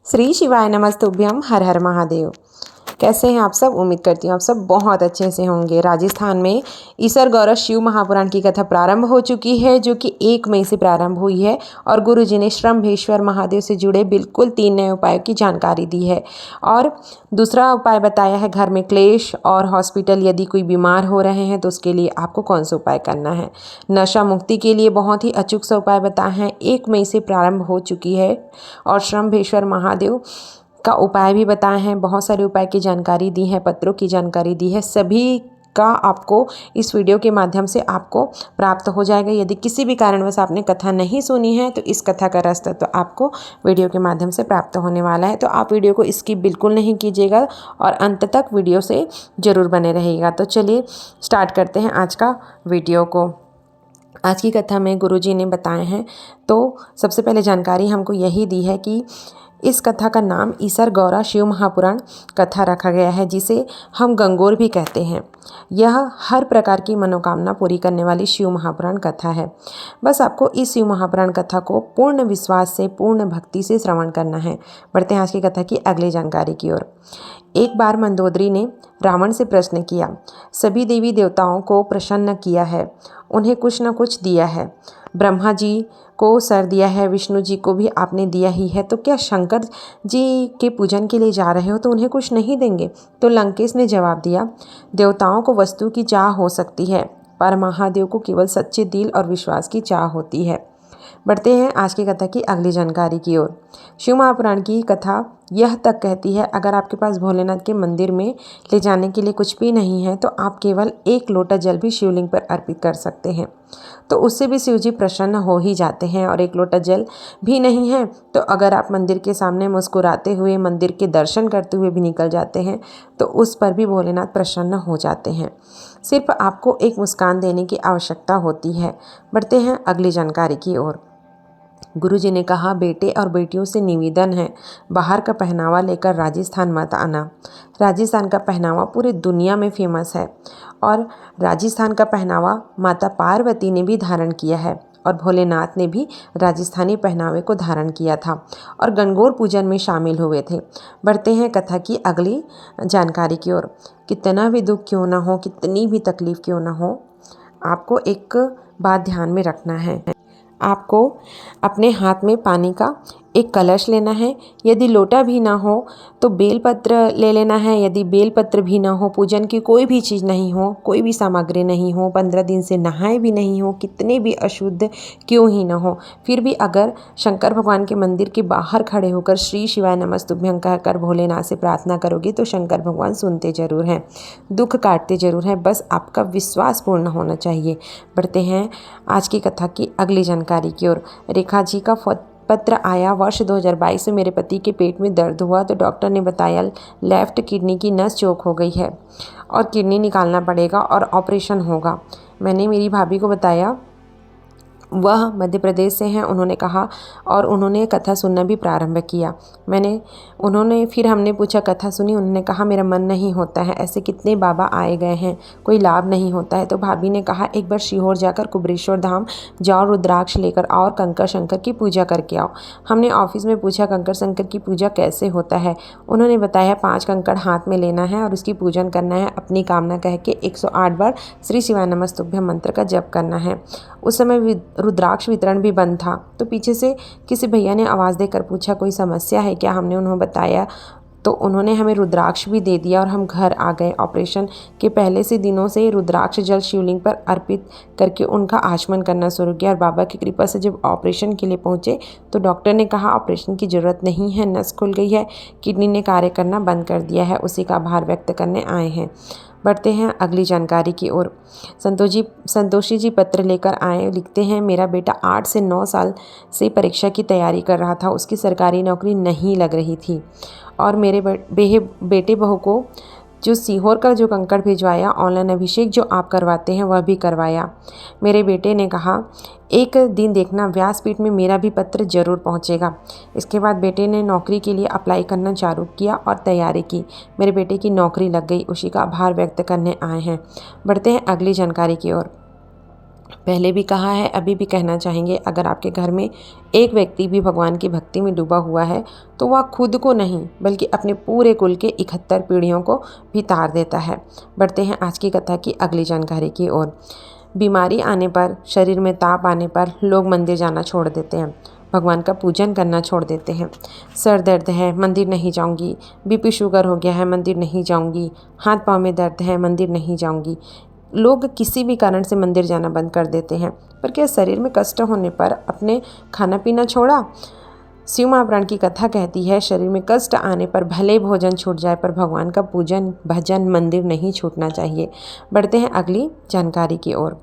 श्री शिवाय नमस्तुभ्यम। हर हर महादेव। कैसे हैं आप सब? उम्मीद करती हूँ आप सब बहुत अच्छे से होंगे। राजस्थान में ईसर गौरव शिव महापुराण की कथा प्रारंभ हो चुकी है, जो कि 1 मई से प्रारंभ हुई है। और गुरु जी ने श्रम्भेश्वर महादेव से जुड़े बिल्कुल 3 नए उपायों की जानकारी दी है। और दूसरा उपाय बताया है, घर में क्लेश और हॉस्पिटल यदि कोई बीमार हो रहे हैं तो उसके लिए आपको कौन सा उपाय करना है। नशा मुक्ति के लिए बहुत ही अचूक सा उपाय बताया है, 1 मई से प्रारंभ हो चुकी है। और श्रम्भेश्वर महादेव का उपाय भी बताए हैं। बहुत सारे उपाय की जानकारी दी है, पत्रों की जानकारी दी है। सभी का आपको इस वीडियो के माध्यम से आपको प्राप्त हो जाएगा। यदि किसी भी कारणवश आपने कथा नहीं सुनी है तो इस कथा का रास्ता तो आपको वीडियो के माध्यम से प्राप्त होने वाला है। तो आप वीडियो को स्किप बिल्कुल नहीं कीजिएगा और अंत तक वीडियो से ज़रूर बने रहिएगा। तो चलिए स्टार्ट करते हैं आज का वीडियो को। आज की कथा में गुरुजी ने बताए हैं। तो सबसे पहले जानकारी हमको यही दी है कि इस कथा का नाम ईसर गौरव शिव महापुराण कथा रखा गया है, जिसे हम गंगोर भी कहते हैं। यह हर प्रकार की मनोकामना पूरी करने वाली शिव महापुराण कथा है। बस आपको इस शिव महापुराण कथा को पूर्ण विश्वास से, पूर्ण भक्ति से श्रवण करना है। बढ़ते हैं आज की कथा की अगली जानकारी की ओर। एक बार मंदोदरी ने रावण से प्रश्न किया, सभी देवी देवताओं को प्रसन्न किया है, उन्हें कुछ न कुछ दिया है। ब्रह्मा जी को सर दिया है, विष्णु जी को भी आपने दिया ही है, तो क्या शंकर जी के पूजन के लिए जा रहे हो तो उन्हें कुछ नहीं देंगे? तो लंकेश ने जवाब दिया, देवताओं को वस्तु की चाह हो सकती है, पर महादेव को केवल सच्चे दिल और विश्वास की चाह होती है। बढ़ते हैं आज की कथा की अगली जानकारी की ओर। शिव महापुराण की कथा यह तक कहती है, अगर आपके पास भोलेनाथ के मंदिर में ले जाने के लिए कुछ भी नहीं है तो आप केवल 1 लोटा जल भी शिवलिंग पर अर्पित कर सकते हैं, तो उससे भी शिव जी प्रसन्न हो ही जाते हैं। और 1 लोटा जल भी नहीं है तो अगर आप मंदिर के सामने मुस्कुराते हुए मंदिर के दर्शन करते हुए भी निकल जाते हैं तो उस पर भी भोलेनाथ प्रसन्न हो जाते हैं। सिर्फ आपको एक मुस्कान देने की आवश्यकता होती है। बढ़ते हैं अगली जानकारी की ओर। गुरुजी ने कहा, बेटे और बेटियों से निवेदन है, बाहर का पहनावा लेकर राजस्थान मत आना। राजस्थान का पहनावा पूरी दुनिया में फेमस है और राजस्थान का पहनावा माता पार्वती ने भी धारण किया है और भोलेनाथ ने भी राजस्थानी पहनावे को धारण किया था और गणगौर पूजन में शामिल हुए थे। बढ़ते हैं कथा की अगली जानकारी की ओर। कितना भी दुख क्यों ना हो, कितनी भी तकलीफ क्यों ना हो, आपको एक बात ध्यान में रखना है। आपको अपने हाथ में पानी का एक कलश लेना है। यदि लोटा भी ना हो तो बेलपत्र ले लेना है। यदि बेलपत्र भी ना हो, पूजन की कोई भी चीज़ नहीं हो, कोई भी सामग्री नहीं हो, 15 दिन से नहाए भी नहीं हो, कितने भी अशुद्ध क्यों ही ना हो, फिर भी अगर शंकर भगवान के मंदिर के बाहर खड़े होकर श्री शिवाय नमस्तुभ्यं कहकर भोलेनाथ से प्रार्थना करोगे तो शंकर भगवान सुनते जरूर हैं, दुख काटते जरूर हैं, बस आपका विश्वास पूर्ण होना चाहिए। बढ़ते हैं आज की कथा की अगली जानकारी की ओर। रेखा जी का पत्र आया, वर्ष 2022 में मेरे पति के पेट में दर्द हुआ तो डॉक्टर ने बताया लेफ्ट किडनी की नस चौक हो गई है और किडनी निकालना पड़ेगा और ऑपरेशन होगा। मैंने मेरी भाभी को बताया, वह मध्य प्रदेश से हैं। उन्होंने कहा और उन्होंने कथा सुनना भी प्रारंभ किया। फिर हमने पूछा कथा सुनी, उन्होंने कहा मेरा मन नहीं होता है, ऐसे कितने बाबा आए गए हैं, कोई लाभ नहीं होता है। तो भाभी ने कहा एक बार सीहोर जाकर कुबरेश्वर धाम जाओ, रुद्राक्ष लेकर आओ और कंकर शंकर की पूजा करके आओ। हमने ऑफिस में पूछा कंकर शंकर की पूजा कैसे होता है। उन्होंने बताया 5 कंकड़ हाथ में लेना है और उसकी पूजन करना है, अपनी कामना कह के 108 बार श्री शिवाय नमस्तुभ्यं मंत्र का जप करना है। उस समय रुद्राक्ष वितरण भी बंद था, तो पीछे से किसी भैया ने आवाज़ देकर पूछा कोई समस्या है क्या। हमने उन्हें बताया तो उन्होंने हमें रुद्राक्ष भी दे दिया और हम घर आ गए। ऑपरेशन के पहले से दिनों से रुद्राक्ष जल शिवलिंग पर अर्पित करके उनका आचमन करना शुरू किया और बाबा की कृपा से जब ऑपरेशन के लिए पहुंचे तो डॉक्टर ने कहा ऑपरेशन की ज़रूरत नहीं है, नस खुल गई है, किडनी ने कार्य करना बंद कर दिया है, उसी का आभार व्यक्त करने आए हैं। बढ़ते हैं अगली जानकारी की ओर। संतोषी जी पत्र लेकर आए, लिखते हैं मेरा बेटा 8 से 9 साल से परीक्षा की तैयारी कर रहा था, उसकी सरकारी नौकरी नहीं लग रही थी और मेरे बेटे बहू को जो सीहोर का जो कंकड़ भिजवाया, ऑनलाइन अभिषेक जो आप करवाते हैं वह भी करवाया। मेरे बेटे ने कहा एक दिन देखना व्यासपीठ में मेरा भी पत्र जरूर पहुंचेगा। इसके बाद बेटे ने नौकरी के लिए अप्लाई करना चालू किया और तैयारी की। मेरे बेटे की नौकरी लग गई, उसी का आभार व्यक्त करने आए हैं। बढ़ते हैं अगली जानकारी की ओर। पहले भी कहा है, अभी भी कहना चाहेंगे, अगर आपके घर में एक व्यक्ति भी भगवान की भक्ति में डूबा हुआ है तो वह खुद को नहीं बल्कि अपने पूरे कुल के 71 पीढ़ियों को भी तार देता है। बढ़ते हैं आज की कथा की अगली जानकारी की ओर। बीमारी आने पर, शरीर में ताप आने पर लोग मंदिर जाना छोड़ देते हैं, भगवान का पूजन करना छोड़ देते हैं। सर दर्द है, मंदिर नहीं जाऊंगी। बीपी शुगर हो गया है, मंदिर नहीं जाऊंगी। हाथ पाँव में दर्द है, मंदिर नहीं जाऊंगी। लोग किसी भी कारण से मंदिर जाना बंद कर देते हैं, पर क्या शरीर में कष्ट होने पर अपने खाना पीना छोड़ा? शिव महापुराण की कथा कहती है, शरीर में कष्ट आने पर भले भोजन छूट जाए पर भगवान का पूजन, भजन, मंदिर नहीं छूटना चाहिए। बढ़ते हैं अगली जानकारी की ओर।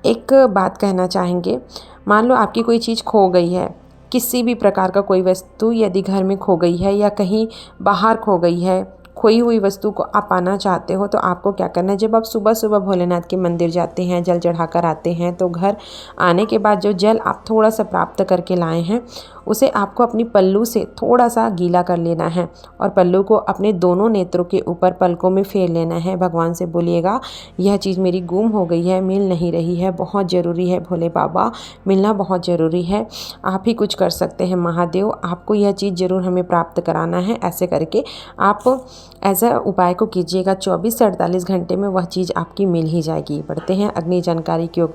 एक बात कहना चाहेंगे, मान लो आपकी कोई चीज़ खो गई है, किसी भी प्रकार का कोई वस्तु यदि घर में खो गई है या कहीं बाहर खो गई है, खोई हुई वस्तु को आप पाना चाहते हो तो आपको क्या करना है? जब आप सुबह सुबह भोलेनाथ के मंदिर जाते हैं, जल चढ़ाकर आते हैं, तो घर आने के बाद जो जल आप थोड़ा सा प्राप्त करके लाए हैं उसे आपको अपनी पल्लू से थोड़ा सा गीला कर लेना है और पल्लू को अपने दोनों नेत्रों के ऊपर पलकों में फेर लेना है। भगवान से बोलिएगा, यह चीज़ मेरी गुम हो गई है, मिल नहीं रही है, बहुत ज़रूरी है भोले बाबा, मिलना बहुत ज़रूरी है, आप ही कुछ कर सकते हैं महादेव, आपको यह चीज़ ज़रूर हमें प्राप्त कराना है। ऐसे करके आप ऐसा उपाय को कीजिएगा, 24 से 48 घंटे में वह चीज़ आपकी मिल ही जाएगी। बढ़ते हैं अगली जानकारी की ओर।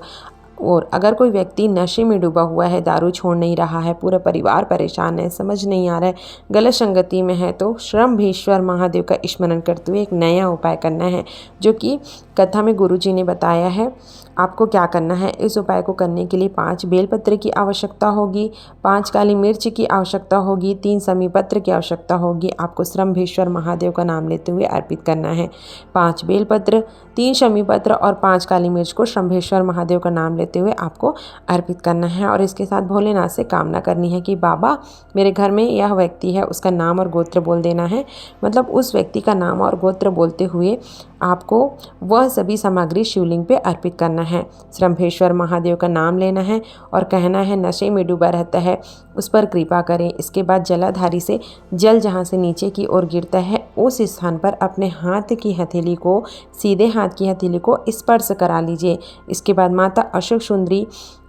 और अगर कोई व्यक्ति नशे में डूबा हुआ है, दारू छोड़ नहीं रहा है, पूरा परिवार परेशान है, समझ नहीं आ रहा है, गलत संगति में है, तो श्रम्भेश्वर महादेव का स्मरण करते हुए एक नया उपाय करना है जो कि कथा में गुरुजी ने बताया है। आपको क्या करना है? इस उपाय को करने के लिए 5 बेलपत्र की आवश्यकता होगी, 5 काली मिर्च की आवश्यकता होगी, 3 समी पत्र की आवश्यकता होगी। आपको श्रम्भेश्वर महादेव का नाम लेते हुए अर्पित करना है। 5 बेलपत्र, 3 शमी पत्र और 5 काली मिर्च को श्रम्भेश्वर महादेव का नाम लेते हुए आपको अर्पित करना है और इसके साथ भोलेनाथ से कामना करनी है कि बाबा, मेरे घर में यह व्यक्ति है, उसका नाम और गोत्र बोल देना है। मतलब उस व्यक्ति का नाम और गोत्र बोलते हुए आपको वह सभी सामग्री शिवलिंग पे अर्पित करना है। श्रम्भेश्वर महादेव का नाम लेना है और कहना है, नशे में डूबा रहता है उस पर कृपा करें। इसके बाद जलाधारी से जल जहाँ से नीचे की ओर गिरता है उस स्थान पर अपने हाथ की हथेली को, सीधे हाथ की हथेली को स्पर्श करा लीजिए। इसके बाद माता अशोक सुंदरी,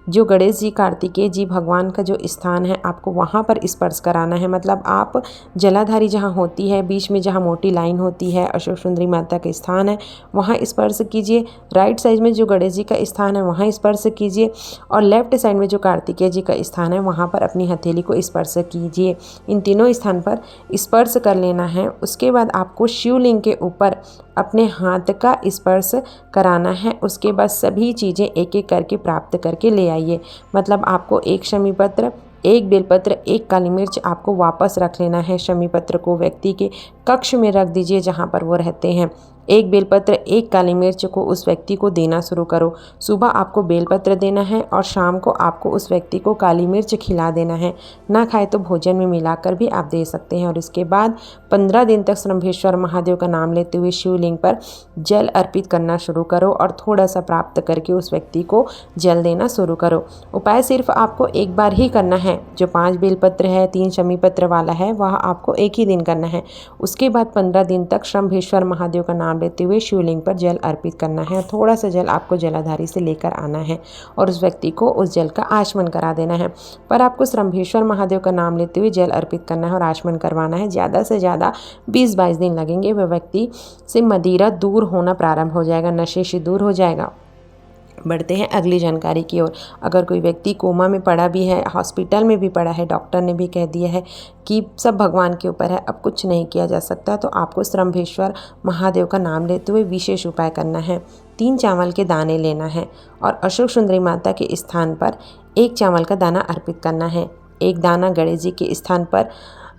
जो गणेश जी, कार्तिकेय जी भगवान का जो स्थान है, आपको वहाँ पर स्पर्श कराना है। मतलब आप जलाधारी जहाँ होती है, बीच में जहाँ मोटी लाइन होती है, अशोक सुंदरी माता का स्थान है, वहाँ स्पर्श कीजिए। राइट साइड में जो गणेश जी का स्थान है वहाँ स्पर्श कीजिए और लेफ्ट साइड में जो कार्तिकेय जी का स्थान है वहाँ पर अपनी हथेली को स्पर्श कीजिए। इन तीनों स्थान पर स्पर्श कर लेना है। उसके बाद आपको शिवलिंग के ऊपर अपने हाथ का स्पर्श कराना है। उसके बाद सभी चीज़ें एक एक करके प्राप्त करके ले आइए। मतलब आपको 1 शमी पत्र, 1 बेलपत्र, 1 काली मिर्च आपको वापस रख लेना है। शमी पत्र को व्यक्ति के कक्ष में रख दीजिए जहाँ पर वो रहते हैं। 1 बेलपत्र, 1 काली मिर्च को उस व्यक्ति को देना शुरू करो। सुबह आपको बेलपत्र देना है और शाम को आपको उस व्यक्ति को काली मिर्च खिला देना है। ना खाए तो भोजन में मिलाकर भी आप दे सकते हैं। और इसके बाद 15 दिन तक श्रम्भेश्वर महादेव का नाम लेते हुए शिवलिंग पर जल अर्पित करना शुरू करो और थोड़ा सा प्राप्त करके उस व्यक्ति को जल देना शुरू करो। उपाय सिर्फ आपको एक बार ही करना है। जो 5 बेलपत्र है, 3 शमी पत्र वाला है, वह आपको एक ही दिन करना है। उसके बाद 15 दिन तक श्रम्भेश्वर महादेव का नाम लेते हुए शिवलिंग पर जल अर्पित करना है। थोड़ा सा जल आपको जलाधारी से लेकर आना है और उस व्यक्ति को उस जल का आचमन करा देना है। पर आपको श्रम्भेश्वर महादेव का नाम लेते हुए जल अर्पित करना है और आचमन करवाना है। ज़्यादा से ज़्यादा 20-22 दिन लगेंगे। वह व्यक्ति से मदिरा दूर होना प्रारंभ हो जाएगा, नशे से दूर हो जाएगा। बढ़ते हैं अगली जानकारी की ओर। अगर कोई व्यक्ति कोमा में पड़ा भी है, हॉस्पिटल में भी पड़ा है, डॉक्टर ने भी कह दिया है कि सब भगवान के ऊपर है, अब कुछ नहीं किया जा सकता, तो आपको श्रम्भेश्वर महादेव का नाम लेते हुए विशेष उपाय करना है। 3 चावल के दाने लेना है और अशोक सुंदरी माता के स्थान पर 1 चावल का दाना अर्पित करना है। 1 दाना गणेश जी के स्थान पर,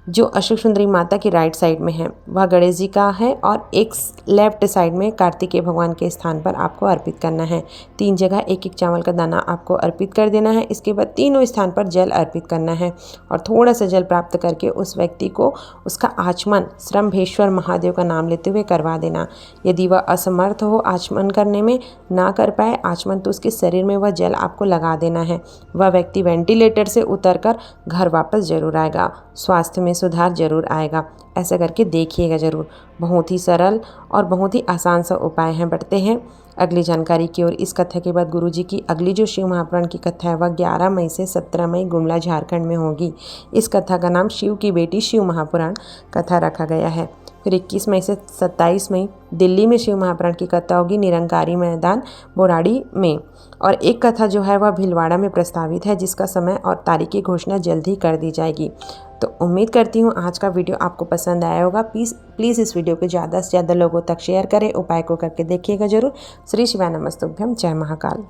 जो अशोक सुंदरी माता की राइट साइड में है वह गणेश जी का है, और एक लेफ्ट साइड में कार्तिकेय भगवान के स्थान पर आपको अर्पित करना है। 3 जगह 1-1 चावल का दाना आपको अर्पित कर देना है। इसके बाद तीनों स्थान पर जल अर्पित करना है और थोड़ा सा जल प्राप्त करके उस व्यक्ति को उसका आचमन श्रम्भेश्वर महादेव का नाम लेते हुए करवा देना। यदि वह असमर्थ हो आचमन करने में, ना कर पाए आचमन, तो उसके शरीर में वह जल आपको लगा देना है। वह व्यक्ति वेंटिलेटर से उतरकर घर वापस जरूर आएगा, स्वास्थ्य में सुधार जरूर आएगा। ऐसा करके देखिएगा ज़रूर। बहुत ही सरल और बहुत ही आसान सा उपाय है। बढ़ते हैं अगली जानकारी की ओर। इस कथा के बाद गुरुजी की अगली जो शिव महापुराण की कथा है वह 11 मई से 17 मई गुमला झारखंड में होगी। इस कथा का नाम शिव की बेटी शिव महापुराण कथा रखा गया है। फिर 21 मई से 27 मई दिल्ली में शिव महापुराण की कथा होगी निरंकारी मैदान बोराड़ी में। और एक कथा जो है वह भीलवाड़ा में प्रस्तावित है, जिसका समय और तारीख की घोषणा जल्द ही कर दी जाएगी। तो उम्मीद करती हूँ आज का वीडियो आपको पसंद आया होगा। प्लीज़ इस वीडियो को ज़्यादा से ज़्यादा लोगों तक शेयर करें, उपाय को करके देखिएगा जरूर। श्री शिवाय नमस्तुभ्यम, जय महाकाल।